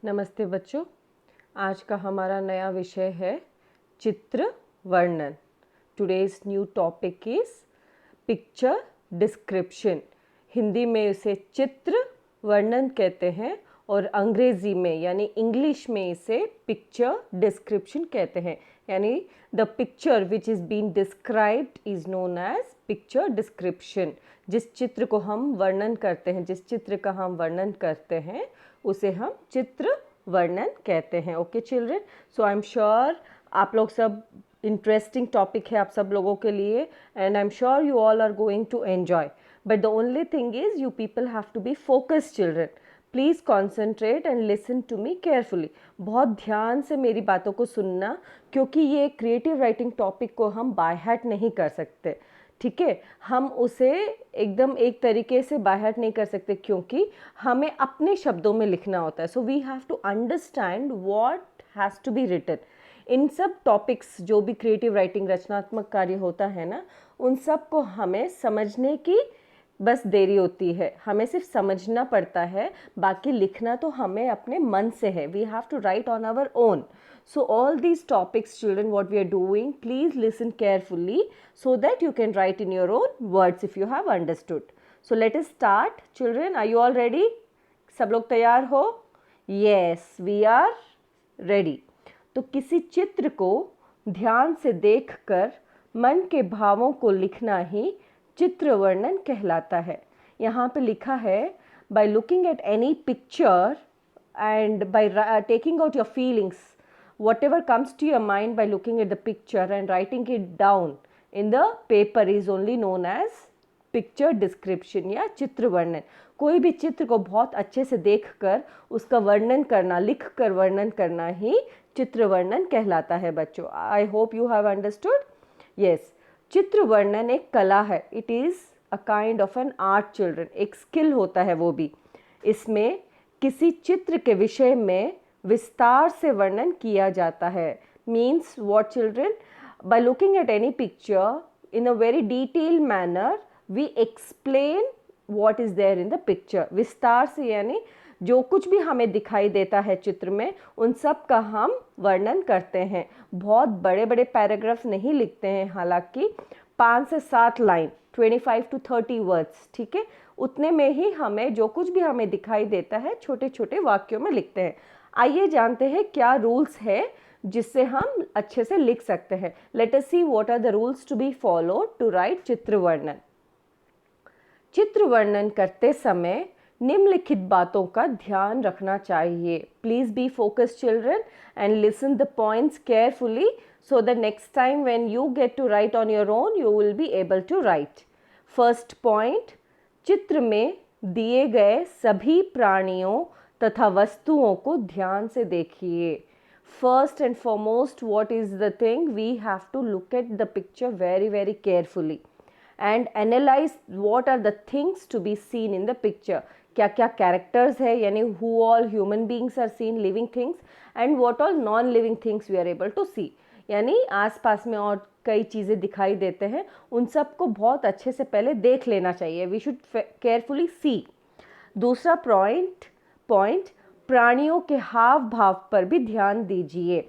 नमस्ते बच्चों। आज का हमारा नया विषय है चित्र वर्णन। Today's new topic is picture description. Hindi में इसे चित्र वर्णन कहते हैं और अंग्रेजी में यानी इंग्लिश में इसे पिक्चर डिस्क्रिप्शन कहते हैं। यानी the picture which is been described is known as picture description. जिस चित्र को हम वर्णन करते हैं, जिस चित्र का हम वर्णन करते हैं उसे हम चित्र वर्णन कहते हैं। Okay children, so I am sure आप लोग सब इंटरेस्टिंग टॉपिक है आप सब लोगों के लिए and I am sure you all are going to enjoy, but the only thing is you people have to be focused children. Please concentrate and listen to me carefully. बहुत ध्यान से मेरी बातों को सुनना, क्योंकि ये क्रिएटिव राइटिंग टॉपिक को हम बाय हार्ट नहीं कर सकते। ठीक है, हम उसे एकदम एक तरीके से बाय हार्ट नहीं कर सकते क्योंकि हमें अपने शब्दों में लिखना होता है। So we have to understand what has to be written. इन सब टॉपिक्स जो भी क्रिएटिव राइटिंग रचनात्मक कार्य होता है ना, उन सब को हमें समझने की बस देरी होती है। हमें सिर्फ समझना पड़ता है, बाकी लिखना तो हमें अपने मन से है। We have to write on our own. So all these topics children what we are doing, please listen carefully so that you can write in your own words if you have understood. So let us start children. Are you all ready? सब लोग तैयार हो? Yes, we are ready. तो किसी चित्र को ध्यान से देखकर मन के भावों को लिखना ही चित्र वर्णन कहलाता है। यहाँ पे लिखा है by looking at any picture and by taking out your feelings, whatever comes to your mind by looking at the picture and writing it down in the paper is only known as picture description या चित्र वर्णन। कोई भी चित्र को बहुत अच्छे से देखकर उसका वर्णन करना, लिख कर वर्णन करना ही चित्र वर्णन कहलाता है बच्चों। I hope you have understood. Yes, चित्र वर्णन एक कला है। It is a kind of an art children. एक स्किल होता है वो भी। इसमें किसी चित्र के विषय में विस्तार से वर्णन किया जाता है। Means what children? By looking at any picture in a very detailed manner we explain what is there in the picture. विस्तार से यानी जो कुछ भी हमें दिखाई देता है चित्र में, उन सब का हम वर्णन करते हैं। बहुत बड़े बड़े पैराग्राफ नहीं लिखते हैं, हालांकि 5 से 7 लाइन, 25 to 30 वर्ड्स, ठीक है, उतने में ही हमें जो कुछ भी हमें दिखाई देता है छोटे छोटे वाक्यों में लिखते हैं। आइए जानते हैं क्या रूल्स है जिससे हम अच्छे से लिख सकते हैं। Let us see what are the rules to be followed to write चित्र वर्णन। चित्र वर्णन करते समय निम्नलिखित बातों का ध्यान रखना चाहिए। Please be focused children and listen the points carefully so that next time when you get to write on your own you will be able to write. First point, चित्र में दिए गए सभी प्राणियों तथा वस्तुओं को ध्यान से देखिए। First and foremost, what is the thing? We have to look at the picture very carefully and analyze what are the things to be seen in the picture. क्या क्या characters है, यानी who all human beings are seen, living things, and what all non-living things we are able to see. यानी आसपास में और कई चीज़ें दिखाई देते हैं, उन सब को बहुत अच्छे से पहले देख लेना चाहिए। वी शुड केयरफुली सी। दूसरा पॉइंट, प्राणियों के हाव भाव पर भी ध्यान दीजिए।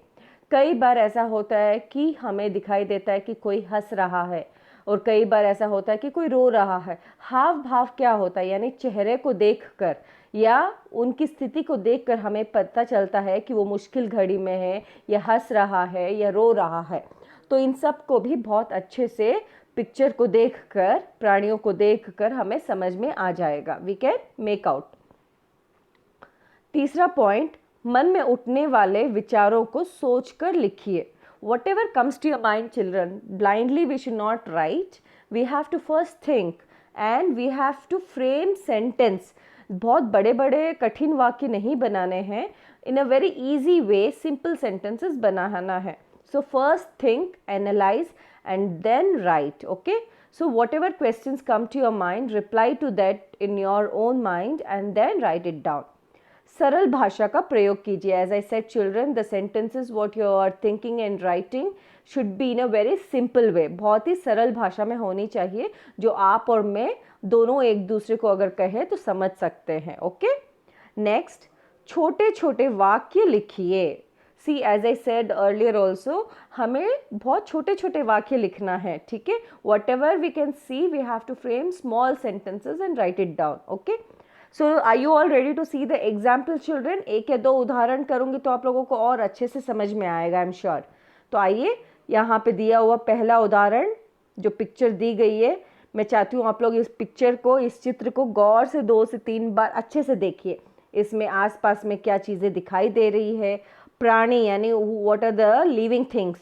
कई बार ऐसा होता है कि हमें दिखाई देता है कि कोई हंस रहा है और कई बार ऐसा होता है कि कोई रो रहा है। हाव भाव क्या होता है? यानी चेहरे को देखकर या उनकी स्थिति को देखकर हमें पता चलता है कि वो मुश्किल घड़ी में है या हंस रहा है या रो रहा है। तो इन सब को भी बहुत अच्छे से पिक्चर को देखकर, प्राणियों को देखकर हमें समझ में आ जाएगा। We can make out. तीसरा पॉइंट, मन में उठने वाले विचारों को सोचकर लिखिए। Whatever comes to your mind children, blindly we should not write. We have to first think and we have to frame sentence. बहुत बड़े बड़े कठिन वाक्य नहीं बनाने हैं। In a very easy way, simple sentences बनाना है। So first think, analyze and then write. Okay? So whatever questions come to your mind, reply to that in your own mind and then write it down. सरल भाषा का प्रयोग कीजिए। As I said children, the sentences what you are thinking and writing should be in a very simple way. बहुत ही सरल भाषा में होनी चाहिए, जो आप और मैं दोनों एक दूसरे को अगर कहें तो समझ सकते हैं। ओके, नेक्स्ट, छोटे छोटे वाक्य लिखिए। See as I said earlier also, हमें बहुत छोटे छोटे वाक्य लिखना है, ठीक है। Whatever we can see, we have to frame small sentences and write it down, okay. So are you all ready to see the example children? एक या दो उदाहरण करूंगी तो आप लोगों को और अच्छे से समझ में आएगा, आई एम श्योर। तो आइए, यहाँ पे दिया हुआ पहला उदाहरण जो पिक्चर दी गई है, मैं चाहती हूँ आप लोग इस पिक्चर को, इस चित्र को गौर से 2 से 3 बार अच्छे से देखिए। इसमें आसपास में क्या चीज़ें दिखाई दे रही है, प्राणी यानी what are the living things,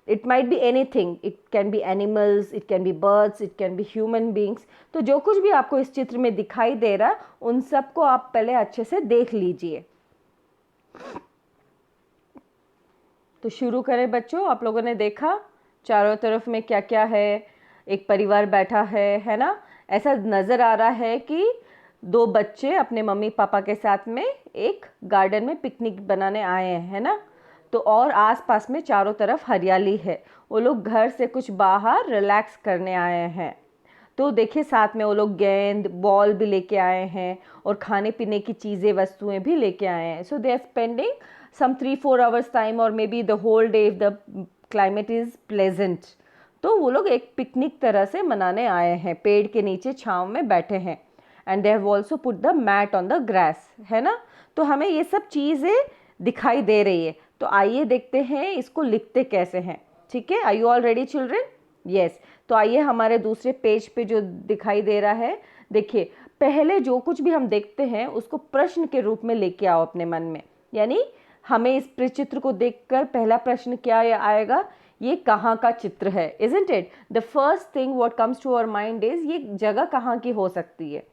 it might be anything, it can be animals, it can be birds, it can be human beings. तो जो कुछ भी आपको इस चित्र में दिखाई दे रहा, उन सबको आप पहले अच्छे से देख लीजिए। तो शुरू करें बच्चों। आप लोगों ने देखा चारों तरफ में क्या क्या है, एक परिवार बैठा है ना। ऐसा नज़र आ रहा है कि 2 बच्चे अपने मम्मी पापा के साथ में एक गार्डन में पिकनिक बनाने आए हैं, है ना। तो और आसपास में चारों तरफ हरियाली है, वो लोग घर से कुछ बाहर रिलैक्स करने आए हैं। तो देखिए साथ में वो लोग गेंद बॉल भी लेके आए हैं और खाने पीने की चीज़ें वस्तुएं भी लेके आए हैं। So they are spending some 3-4 hours time और maybe the whole day if the climate is pleasant. तो वो लोग एक पिकनिक तरह से मनाने आए हैं, पेड़ के नीचे छांव में बैठे हैं। And they have also put the mat on the grass, है ना। तो हमें ये सब चीज़ें दिखाई दे रही है। तो आइए देखते हैं इसको लिखते कैसे हैं, ठीक है। Are you all ready children? Yes. तो आइए हमारे दूसरे पेज पे जो दिखाई दे रहा है, देखिए पहले जो कुछ भी हम देखते हैं उसको प्रश्न के रूप में लेके आओ अपने मन में। यानी हमें इस चित्र को देखकर पहला प्रश्न क्या आएगा, ये कहाँ का चित्र है, isn't it? The first thing what comes to our mind is ये जगह कहाँ की हो सकती है।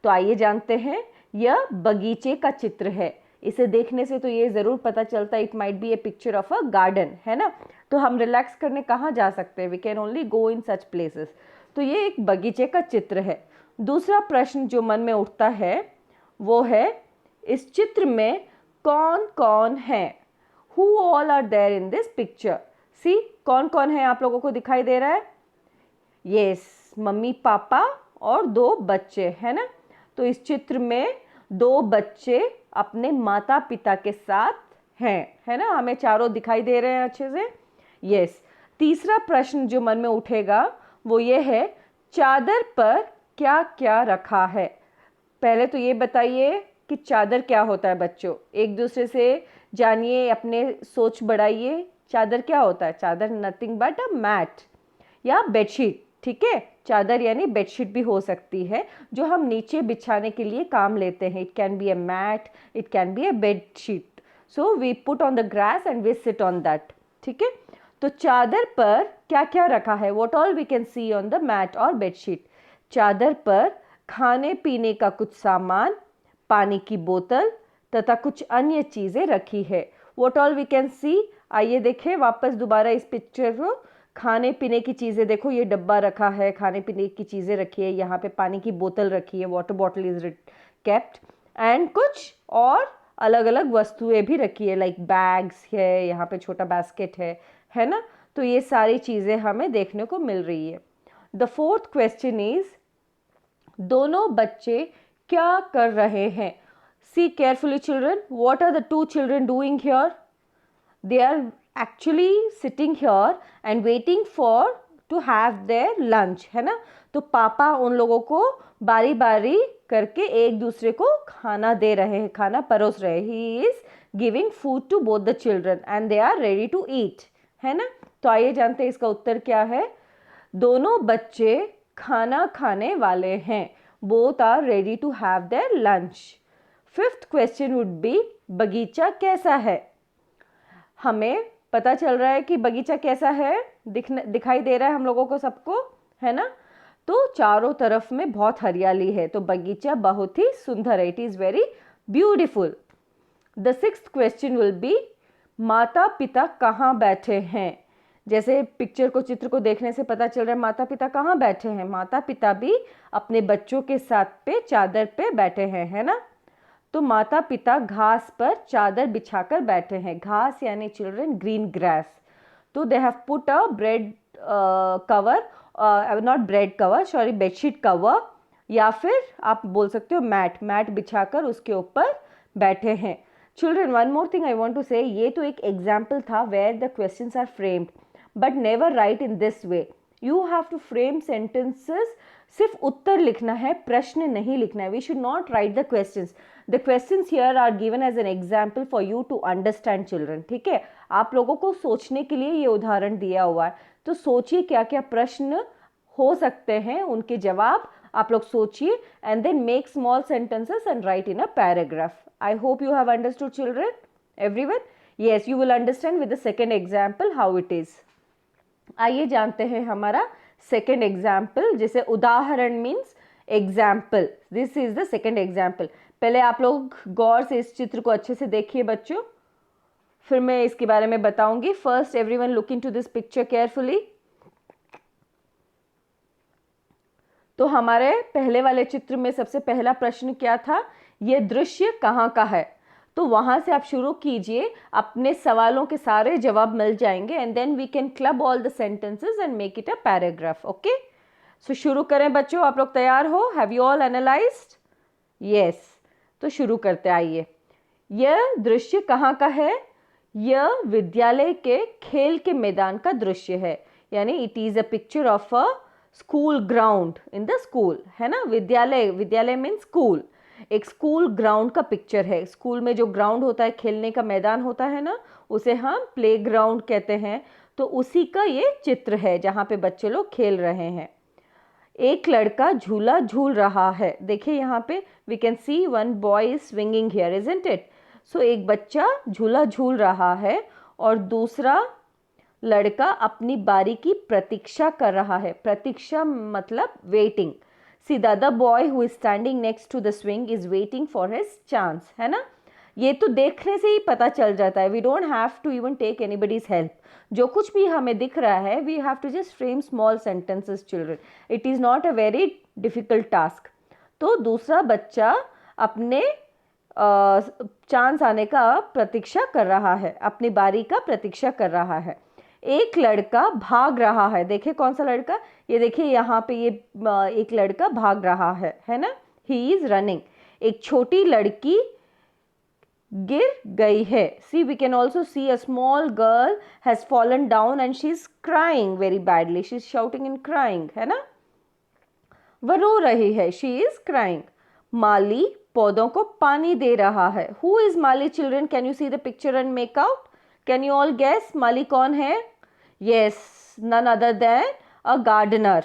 तो आइए जानते हैं, यह बगीचे का चित्र है। इसे देखने से तो ये ज़रूर पता चलता है it might B A picture of a garden, है ना। तो हम रिलैक्स करने कहाँ जा सकते हैं? We can only go in such places. तो ये एक बगीचे का चित्र है। दूसरा प्रश्न जो मन में उठता है वो है, इस चित्र में कौन कौन है? Who all are there in this picture? See, कौन कौन है आप लोगों को दिखाई दे रहा है? यस, मम्मी पापा और 2 बच्चे, है ना। तो इस चित्र में 2 बच्चे अपने माता पिता के साथ हैं, है ना। हमें चारों दिखाई दे रहे हैं अच्छे से। यस। तीसरा प्रश्न जो मन में उठेगा वो ये है, चादर पर क्या क्या रखा है? पहले तो ये बताइए कि चादर क्या होता है बच्चों, एक दूसरे से जानिए, अपने सोच बढ़ाइए। चादर क्या होता है? चादर नथिंग बट अ मैट या बेडशीट, ठीक है। चादर यानी बेडशीट भी हो सकती है जो हम नीचे बिछाने के लिए काम लेते हैं। It can be a mat, it can be a bedsheet. So we put on the grass and we sit on that, ठीक है। तो चादर पर क्या क्या रखा है? What all we can see on the mat और बेडशीट? चादर पर खाने पीने का कुछ सामान, पानी की बोतल तथा कुछ अन्य चीज़ें रखी है। What all we can see? आइए देखें वापस दोबारा इस पिक्चर को। खाने पीने की चीज़ें देखो, ये डब्बा रखा है, खाने पीने की चीज़ें रखी है, यहाँ पे पानी की बोतल रखी है, water bottle is kept, and कुछ और अलग अलग वस्तुएं भी रखी है, लाइक बैग्स है, यहाँ पे छोटा बास्केट है ना। तो ये सारी चीज़ें हमें देखने को मिल रही है। द फोर्थ क्वेश्चन इज, दोनों बच्चे क्या कर रहे हैं? See carefully children, what are the 2 children doing here? They are actually sitting here and waiting for to have their lunch, है ना। तो पापा उन लोगों को बारी बारी करके एक दूसरे को खाना दे रहे हैं, खाना परोस रहे हैं। He is giving food to both the children and they are ready to eat, है ना। तो आइए जानते हैं इसका उत्तर क्या है। दोनों बच्चे खाना खाने वाले हैं। Both are ready to have their lunch. Fifth question would be, बगीचा कैसा है? हमें पता चल रहा है कि बगीचा कैसा है, दिखाई दे रहा है हम लोगों को सबको, है ना। तो चारों तरफ में बहुत हरियाली है, तो बगीचा बहुत ही सुंदर है, it is very beautiful. The sixth question will be, माता पिता कहाँ बैठे हैं? जैसे पिक्चर को, चित्र को देखने से पता चल रहा है माता पिता कहाँ बैठे हैं। माता पिता भी अपने बच्चों के साथ पे चादर पे बैठे हैं, है ना। तो माता पिता घास पर चादर बिछाकर बैठे हैं। घास यानी चिल्ड्रन ग्रीन ग्रास। तो they have put a bread cover, not bread cover, sorry, bedsheet cover, या फिर आप बोल सकते हो मैट बिछाकर उसके ऊपर बैठे हैं। Children, one more thing I want to say, ये तो एक एग्जाम्पल था where the questions are framed, but never write in this way. You have to frame sentences, सिर्फ उत्तर लिखना है, प्रश्न नहीं लिखना है। We should not write the questions. The questions here are given as an example for you to understand children, ठीक है। आप लोगों को सोचने के लिए ये उदाहरण दिया हुआ है, तो सोचिए क्या क्या प्रश्न हो सकते हैं, उनके जवाब आप लोग सोचिए, and then make small sentences and write in a paragraph. I hope you have understood, children. Everyone? Yes, you will understand with the second example how it is. आइए जानते हैं हमारा second example, जिसे उदाहरण means example. This is the second example. पहले आप लोग गौर से इस चित्र को अच्छे से देखिए बच्चों, फिर मैं इसके बारे में बताऊंगी. First, everyone look into this picture carefully. तो हमारे पहले वाले चित्र में सबसे पहला प्रश्न क्या था, ये दृश्य कहाँ का है. तो वहाँ से आप शुरू कीजिए, अपने सवालों के सारे जवाब मिल जाएंगे, and then we can club all the sentences and make it a paragraph. Okay, so शुरू करें बच्चों, आप लोग तैयार हो? Have you all analysed? Yes, तो शुरू करते आइए. यह दृश्य कहाँ का है? यह विद्यालय के खेल के मैदान का दृश्य है, यानी it is a picture of a school ground in the school, है ना. विद्यालय, विद्यालय मीन्स स्कूल, एक स्कूल ग्राउंड का पिक्चर है. स्कूल में जो ग्राउंड होता है, खेलने का मैदान होता है ना, उसे हम प्ले ग्राउंड कहते हैं. तो उसी का ये चित्र है जहाँ पे बच्चे लोग खेल रहे हैं. एक लड़का झूला झूल रहा है. देखिए यहाँ पे we can see one boy is swinging here, isn't it. So एक बच्चा झूला झूल रहा है और दूसरा लड़का अपनी बारी की प्रतीक्षा कर रहा है. प्रतीक्षा मतलब waiting. See the other boy who is standing next to the swing is waiting for his chance, है ना. ये तो देखने से ही पता चल जाता है. We don't have to even take anybody's help. जो कुछ भी हमें दिख रहा है, we have to just frame small sentences children. It is not a very difficult task. तो दूसरा बच्चा अपने चांस आने का प्रतीक्षा कर रहा है, अपनी बारी का प्रतीक्षा कर रहा है. एक लड़का भाग रहा है. देखिए कौन सा लड़का, ये देखिए यहाँ पे ये एक लड़का भाग रहा है ना. He is running. एक छोटी लड़की गिर गई है. See we can also see a small girl has fallen down and she is crying very badly. She is shouting and crying, है ना. वह रो रही है. She is crying. माली पौधों को पानी दे रहा है. Who is mali children? Can you see the picture and make out? Can you all guess माली कौन है? Yes, none other than a gardener.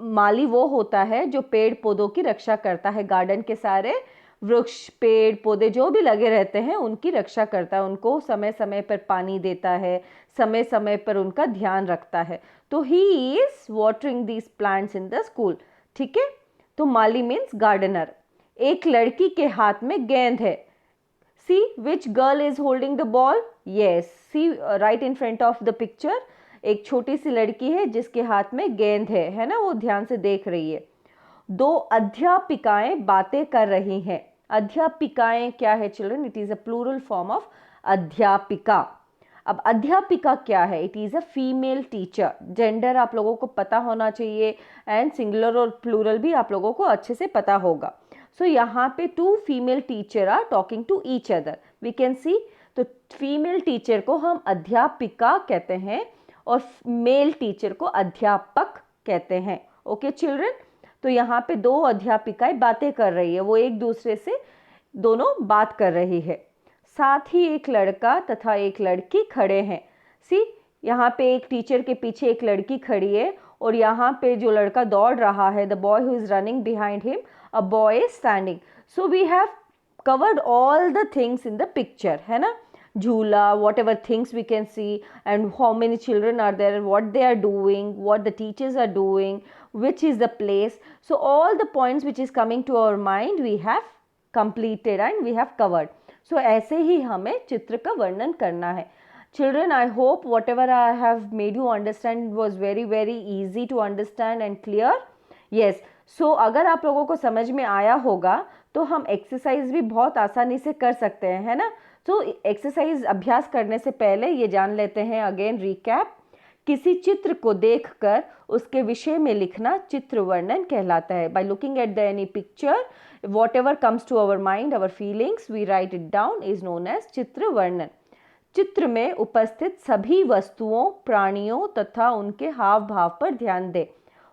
माली वो होता है जो पेड़ पौधों की रक्षा करता है. गार्डन के सारे वृक्ष, पेड़ पौधे जो भी लगे रहते हैं उनकी रक्षा करता है, उनको समय समय पर पानी देता है, समय समय पर उनका ध्यान रखता है. तो he is watering these plants in the school. ठीक है, तो माली मीन्स गार्डनर. एक लड़की के हाथ में गेंद है. See which girl is holding the ball? Yes, see right in front of the picture. एक छोटी सी लड़की है जिसके हाथ में गेंद है ना, वो ध्यान से देख रही है. दो अध्यापिकाएं बातें कर रही हैं. अध्यापिकाएं क्या है children? It is a plural form of अध्यापिका. अब अध्यापिका क्या है? It is a female teacher. Gender आप लोगों को पता होना चाहिए, एंड सिंगुलर और प्लूरल भी आप लोगों को अच्छे से पता होगा. सो यहाँ पे two female teacher are talking to each other. We can see, तो फीमेल टीचर को हम अध्यापिका कहते हैं और मेल टीचर को अध्यापक कहते हैं. ओके चिल्ड्रन, तो यहाँ पे दो अध्यापिकाएं बातें कर रही है, वो एक दूसरे से दोनों बात कर रही है. साथ ही एक लड़का तथा एक लड़की खड़े हैं. सी यहाँ पे एक टीचर के पीछे एक लड़की खड़ी है, और यहाँ पे जो लड़का दौड़ रहा है, the boy who is running behind him, a boy is standing. So we have covered all the things in the picture, है ना. झूला, whatever things we can see, and how many children are there, what they are doing, what the teachers are doing, which is the place. So all the points which is coming to our mind we have completed and we have covered. So ऐसे ही हमें चित्र का वर्णन करना है. Children, I hope whatever I have made you understand was very very easy to understand and clear. Yes. सो अगर आप लोगों को समझ में आया होगा तो हम एक्सरसाइज भी बहुत आसानी से कर सकते हैं, है ना. तो एक्सरसाइज अभ्यास करने से पहले ये जान लेते हैं अगेन रिकैप किसी चित्र को देखकर उसके विषय में लिखना चित्र वर्णन कहलाता है. By looking at any picture, whatever comes to our mind, our feelings, we write it down is known as चित्र वर्णन. चित्र में उपस्थित सभी वस्तुओं, प्राणियों तथा उनके हाव भाव पर ध्यान दें.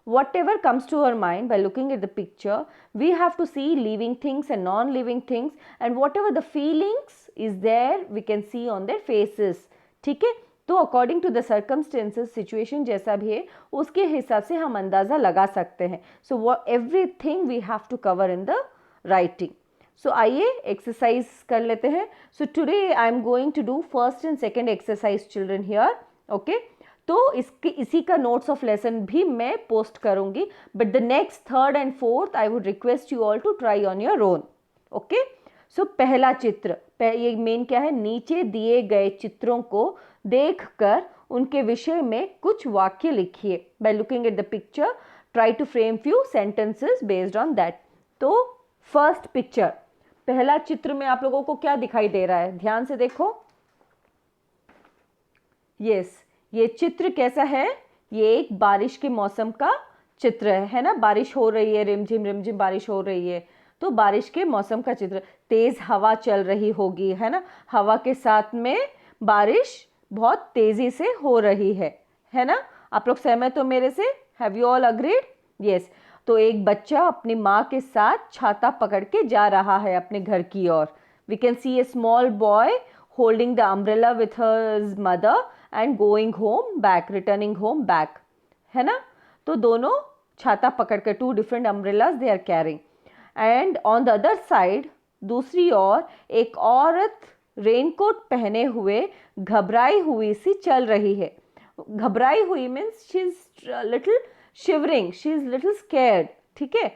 Whatever comes to our mind by looking at the picture, we have to see living things and non-living things, and whatever the feelings is there, we can see on their faces. ठीक है. तो according to the circumstances, situation जैसा भी है उसके हिसाब से हम अंदाज़ा लगा सकते हैं. So everything we have to cover in the writing. So आइए एक्सरसाइज कर लेते हैं. So today I am going to do first and second exercise children here. Okay, तो इसी का नोट्स ऑफ लेसन भी मैं पोस्ट करूंगी, but the next third and fourth I would request you all to try on your own. Okay, so पहला चित्र, ये main क्या है, नीचे दिए गए चित्रों को देखकर उनके विषय में कुछ वाक्य लिखिए. By looking at the picture try to frame few sentences based on that. तो फर्स्ट पिक्चर, पहला चित्र में आप लोगों को क्या दिखाई दे रहा है, ध्यान से देखो. यस, ये चित्र कैसा है, ये एक बारिश के मौसम का चित्र है ना. बारिश हो रही है, रिमझिम बारिश हो रही है, तो बारिश के मौसम का चित्र. तेज हवा चल रही होगी, है ना. हवा के साथ में बारिश बहुत तेजी से हो रही है ना. आप लोग सहमत हो मेरे से? Have you all agreed? Yes. तो एक बच्चा अपनी माँ के साथ छाता पकड़ के जा रहा है अपने घर की ओर. We can see a small boy holding the umbrella with her mother and going home back, returning home back, है ना. तो दोनों छाता पकड़ कर, two different umbrellas they are carrying. And on the other side, दूसरी ओर एक औरत रेनकोट पहने हुए घबराई हुई सी चल रही है. घबराई हुई means she is little shivering, she is little scared. ठीक है.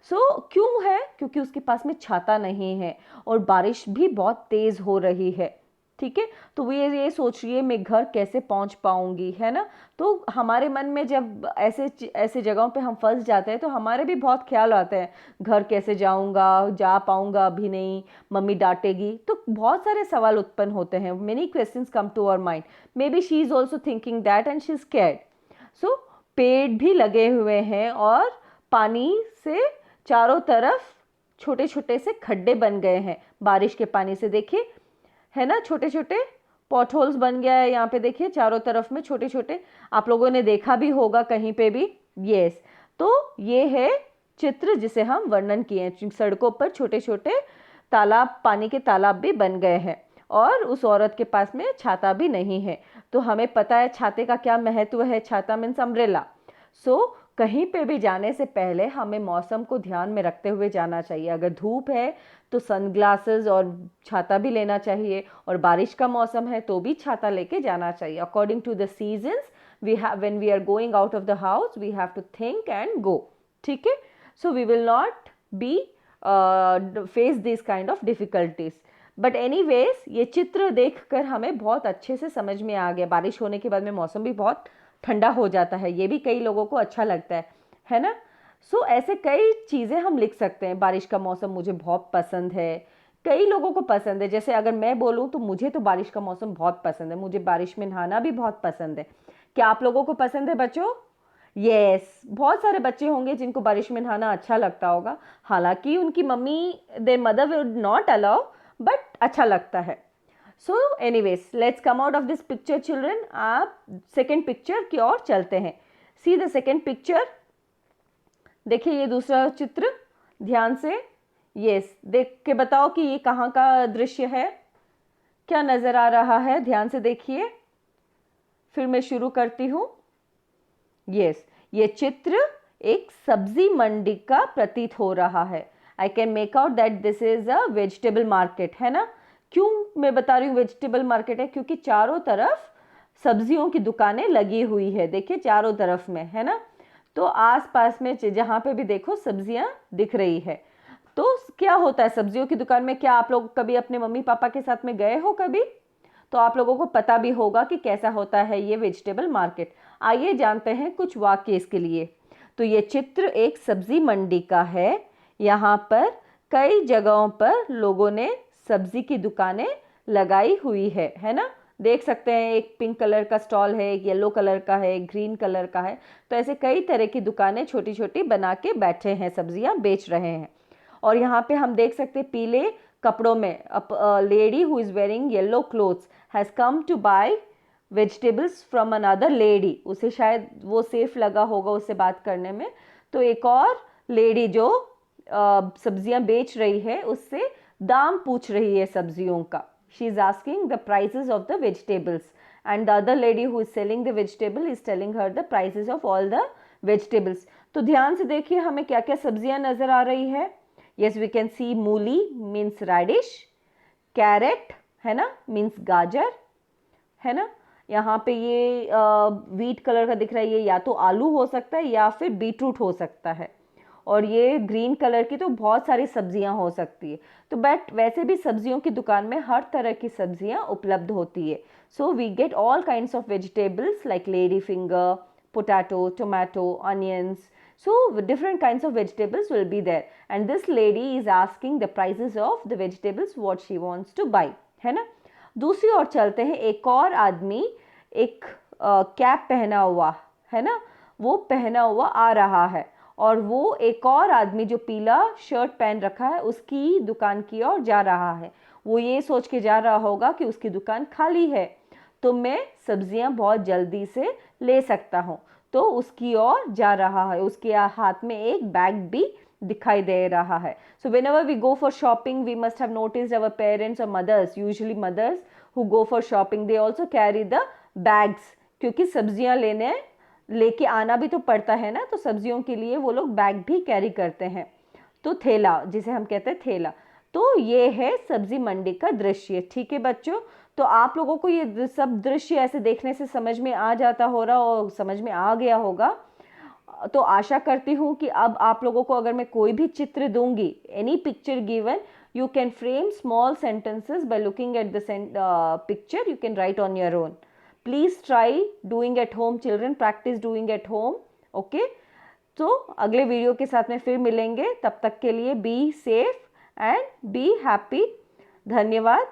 सो क्यों है, क्योंकि उसके पास में छाता नहीं है और बारिश भी बहुत तेज हो रही है. ठीक है. तो वो ये सोच रही है मैं घर कैसे पहुंच पाऊंगी, है ना. तो हमारे मन में जब ऐसे जगहों पे हम फंस जाते हैं तो हमारे भी बहुत ख्याल आते हैं, घर कैसे जाऊंगा, जा पाऊंगा अभी नहीं, मम्मी डांटेगी. तो बहुत सारे सवाल उत्पन्न होते हैं. Many questions come to our mind. Maybe she is also thinking that and she is scared. So पेड़ भी लगे हुए हैं और पानी से चारों तरफ छोटे छोटे से खड्डे बन गए हैं बारिश के पानी से. देखिए, है ना, छोटे छोटे पॉट होल्स बन गया है यहाँ पे. देखिए चारों तरफ में छोटे छोटे, आप लोगों ने देखा भी होगा कहीं पे भी. यस. तो ये है चित्र जिसे हम वर्णन किए हैं. सड़कों पर छोटे छोटे तालाब, पानी के तालाब भी बन गए हैं और उस औरत के पास में छाता भी नहीं है. तो हमें पता है छाते का क्या महत्व है. छाता मीन्स अम्ब्रेला. सो कहीं पे भी जाने से पहले हमें मौसम को ध्यान में रखते हुए जाना चाहिए. अगर धूप है तो सनग्लासेस और छाता भी लेना चाहिए, और बारिश का मौसम है तो भी छाता लेके जाना चाहिए. According to the seasons we have, when we are going out of the house we have to think and go. ठीक है. So we will not be face this kind of difficulties. But anyways, ये चित्र देखकर हमें बहुत अच्छे से समझ में आ गया. बारिश होने के बाद में मौसम भी बहुत ठंडा हो जाता है, ये भी कई लोगों को अच्छा लगता है ना. सो ऐसे कई चीज़ें हम लिख सकते हैं. बारिश का मौसम मुझे बहुत पसंद है, कई लोगों को पसंद है. जैसे अगर मैं बोलूँ तो मुझे तो बारिश का मौसम बहुत पसंद है. मुझे बारिश में नहाना भी बहुत पसंद है. क्या आप लोगों को पसंद है बच्चों? यस. बहुत सारे बच्चे होंगे जिनको बारिश में नहाना अच्छा लगता होगा. हालांकि उनकी mummy, there mother will not allow, but अच्छा लगता है. So anyways, let's come out of this picture children. आप सेकेंड पिक्चर की ओर चलते हैं. See the second picture. देखिए ये दूसरा चित्र, ध्यान से. यस, देख के बताओ कि ये कहाँ का दृश्य है, क्या नजर आ रहा है. ध्यान से देखिए. फिर मैं शुरू करती हूँ. यस, ये चित्र एक सब्जी मंडी का प्रतीत हो रहा है. I can make out that this is a vegetable market, है ना. क्यों मैं बता रही हूँ वेजिटेबल मार्केट है, क्योंकि चारों तरफ सब्जियों की दुकानें लगी हुई है. देखिए चारों तरफ में, है ना. तो आसपास में जहाँ पे भी देखो सब्जियां दिख रही है. तो क्या होता है सब्जियों की दुकान में? क्या आप लोग कभी अपने मम्मी पापा के साथ में गए हो कभी? तो आप लोगों को पता भी होगा कि कैसा होता है ये वेजिटेबल मार्केट. आइए जानते हैं कुछ वाक्य इसके लिए. तो ये चित्र एक सब्जी मंडी का है. यहाँ पर कई जगहों पर लोगों ने सब्जी की दुकानें लगाई हुई है ना. देख सकते हैं एक पिंक कलर का स्टॉल है, एक येलो कलर का है, एक ग्रीन कलर का है। तो ऐसे कई तरह की दुकानें छोटी छोटी बना के बैठे हैं, सब्जियां बेच रहे हैं। और यहाँ पे हम देख सकते हैं पीले कपड़ों में lady who is wearing yellow clothes has come to buy vegetables from another lady. उसे शायद वो सेफ लगा होगा उससे बात करने में। तो एक और लेडी जो सब्जियां बेच रही है उससे दाम पूछ रही है सब्जियों का। She is asking the prices of the vegetables and the other lady who is selling the vegetable is telling her the prices of all the vegetables. तो ध्यान से देखिए हमें क्या क्या सब्जियां नजर आ रही है। यस, वी कैन सी मूली मीन्स रेडिश, कैरेट है ना मीन्स गाजर है ना। यहाँ पे ये व्हीट कलर का दिख रहा है, ये या तो आलू हो सकता है या फिर बीटरूट हो सकता है। और ये ग्रीन कलर की तो बहुत सारी सब्जियां हो सकती है। तो बट वैसे भी सब्जियों की दुकान में हर तरह की सब्जियां उपलब्ध होती है। So we get all kinds of vegetables like lady finger, potato, tomato, onions. So different kinds of vegetables will be there and this lady is asking the prices of the vegetables what she wants to buy, है ना। दूसरी ओर चलते हैं, एक और आदमी एक cap पहना हुआ है ना, वो पहना हुआ आ रहा है और वो एक और आदमी जो पीला शर्ट पहन रखा है उसकी दुकान की ओर जा रहा है। वो ये सोच के जा रहा होगा कि उसकी दुकान खाली है तो मैं सब्जियां बहुत जल्दी से ले सकता हूँ, तो उसकी ओर जा रहा है। उसके हाथ में एक बैग भी दिखाई दे रहा है। सो whenever we go for shopping we must have noticed our parents or mothers, usually mothers who go for shopping they also carry the bags, क्योंकि सब्जियां लेके आना भी तो पड़ता है ना, तो सब्जियों के लिए वो लोग बैग भी कैरी करते हैं। तो थैला जिसे हम कहते हैं थैला। तो ये है सब्जी मंडी का दृश्य। ठीक है बच्चों, तो आप लोगों को ये सब दृश्य ऐसे देखने से समझ में आ जाता हो रहा और समझ में आ गया होगा। तो आशा करती हूँ कि अब आप लोगों को अगर मैं कोई भी चित्र दूंगी, any picture given, you can frame small sentences by looking at the picture. You can write on your own. Please try doing at home children, practice doing at home. Okay, तो अगले वीडियो के साथ में फिर मिलेंगे। तब तक के लिए be safe and be happy. धन्यवाद।